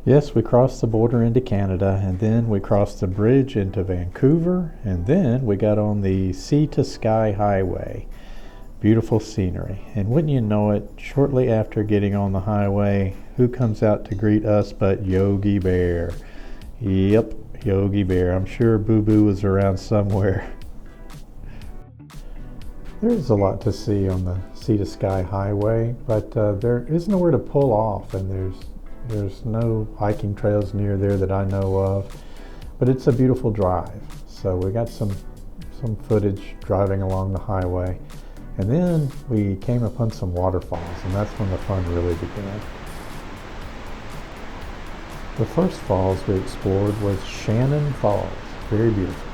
Yes, we crossed the border into Canada, and then we crossed the bridge into Vancouver, and then we got on the Sea to Sky Highway. Beautiful scenery. And wouldn't you know it, shortly after getting on the highway, who comes out to greet us but Yogi Bear? Yep, Yogi Bear. I'm sure Boo Boo was around somewhere. There's a lot to see on the Sea to Sky Highway, but there is nowhere to pull off, and there's no hiking trails near there that I know of, but it's a beautiful drive. So we got some footage driving along the highway, and then we came upon some waterfalls, and that's when the fun really began. The first falls we explored was Shannon Falls. Very beautiful.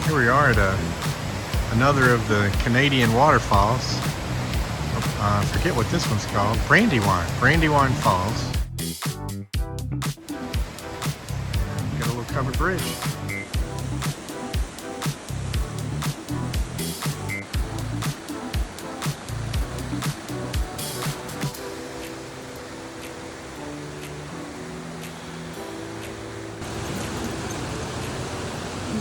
Here we are at another of the Canadian waterfalls. I forget what this one's called. Brandywine Falls. Got a little covered bridge.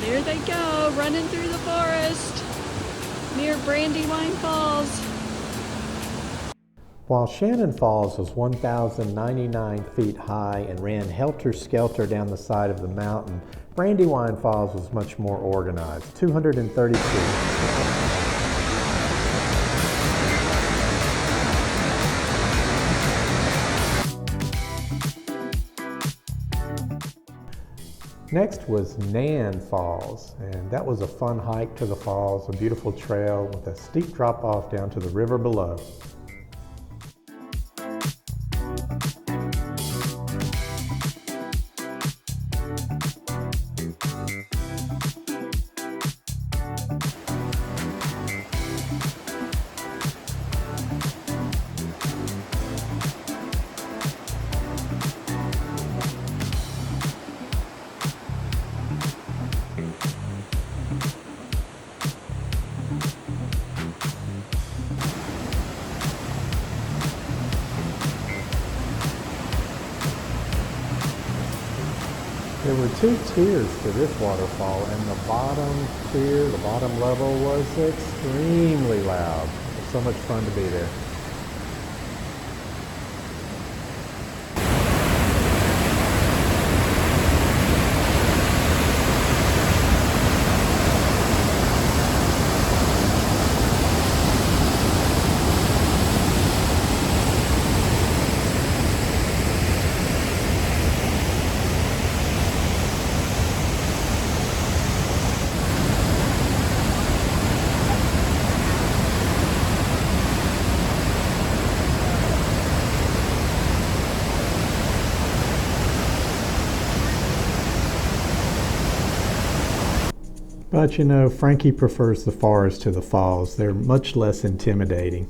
There they go, running through the forest near Brandywine Falls. While Shannon Falls was 1,099 feet high and ran helter-skelter down the side of the mountain, Brandywine Falls was much more organized, 230 feet. Next was Nan Falls, and that was a fun hike to the falls, a beautiful trail with a steep drop off down to the river below. There were two tiers to this waterfall, and the bottom tier, the bottom level, was extremely loud. It was so much fun to be there. But you know, Frankie prefers the forest to the falls. They're much less intimidating.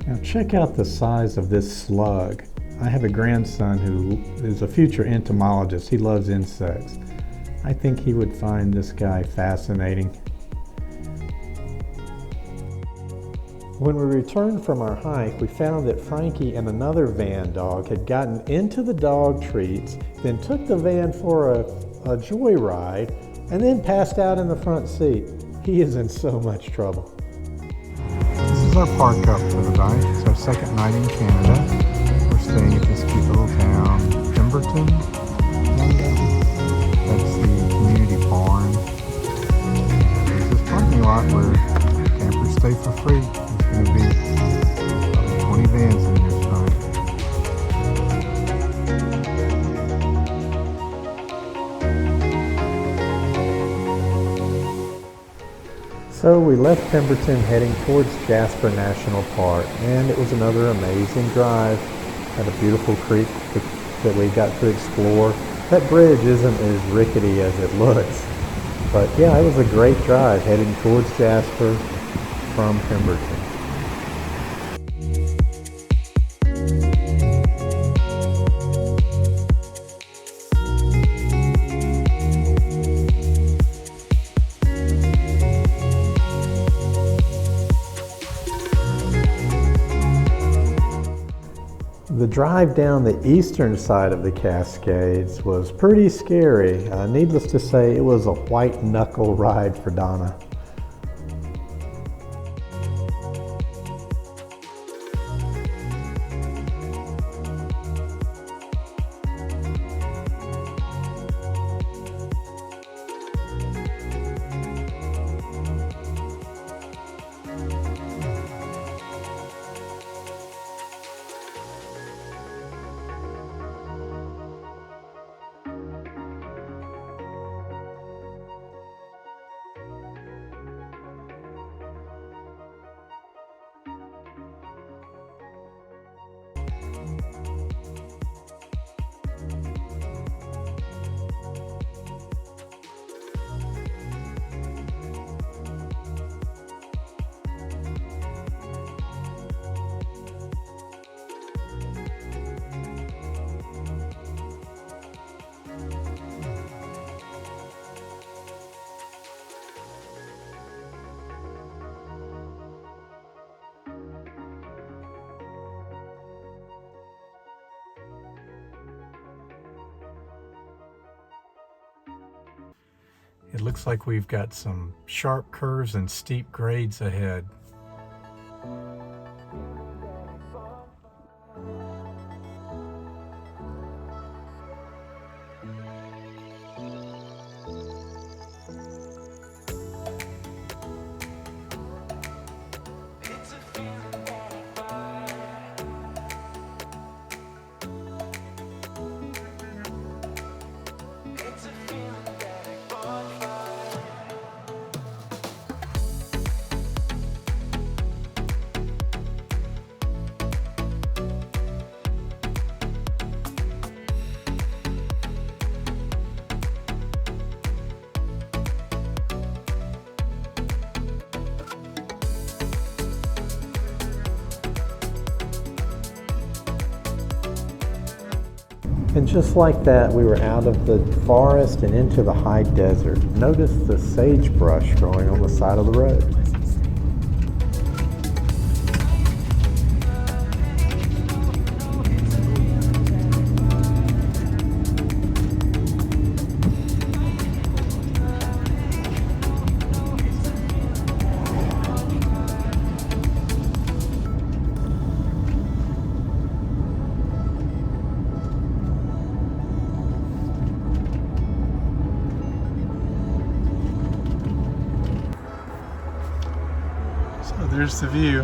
Now check out the size of this slug. I have a grandson who is a future entomologist. He loves insects. I think he would find this guy fascinating. When we returned from our hike, we found that Frankie and another van dog had gotten into the dog treats, then took the van for a joyride, and then passed out in the front seat. He is in so much trouble. This is our park up for the night. It's our second night in Canada. We're staying at this cute little town, Pemberton. That's the community farm. There's this parking lot where campers stay for free. There's going to be about 20 vans in here tonight. So we left Pemberton heading towards Jasper National Park, and it was another amazing drive. Had a beautiful creek that we got to explore. That bridge isn't as rickety as it looks, but yeah, it was a great drive heading towards Jasper from Pemberton. The drive down the eastern side of the Cascades was pretty scary. Needless to say, it was a white knuckle ride for Donna. It looks like we've got some sharp curves and steep grades ahead. And just like that, we were out of the forest and into the high desert. Notice the sagebrush growing on the side of the road. So there's the view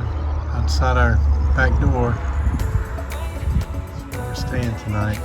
outside our back door. That's where we're staying tonight.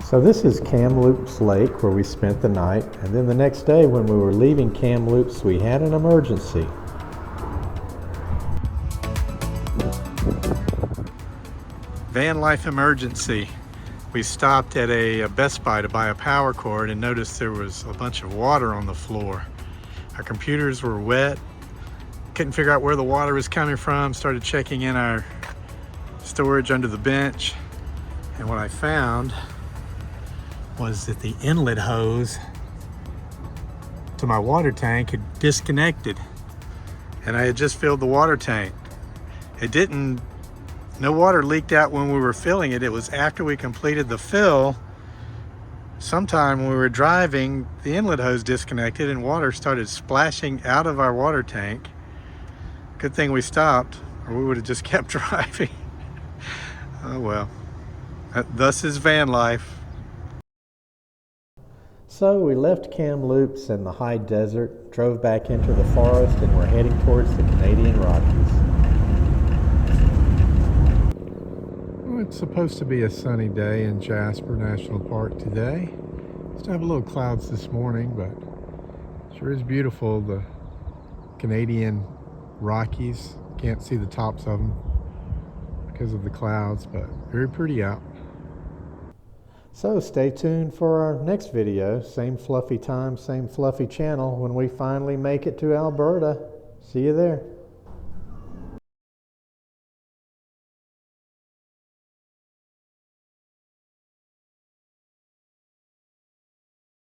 So this is Kamloops Lake where we spent the night, and then the next day when we were leaving Kamloops we had an emergency. Van life emergency. We stopped at a Best Buy to buy a power cord and noticed there was a bunch of water on the floor. Our computers were wet, couldn't figure out where the water was coming from, started checking in our storage under the bench, and what I found was that the inlet hose to my water tank had disconnected, and I had just filled the water tank. No water leaked out when we were filling it. It was after we completed the fill. Sometime when we were driving, the inlet hose disconnected and water started splashing out of our water tank. Good thing we stopped, or we would have just kept driving. Oh well, thus is van life. So we left Kamloops in the high desert, drove back into the forest, and we're heading towards the Canadian Rockies. it's supposed to be a sunny day in Jasper National Park today. Still have a little clouds this morning, but sure is beautiful. The Canadian Rockies, can't see the tops of them because of the clouds, but very pretty out. So stay tuned for our next video. Same fluffy time, same fluffy channel when we finally make it to Alberta. See you there.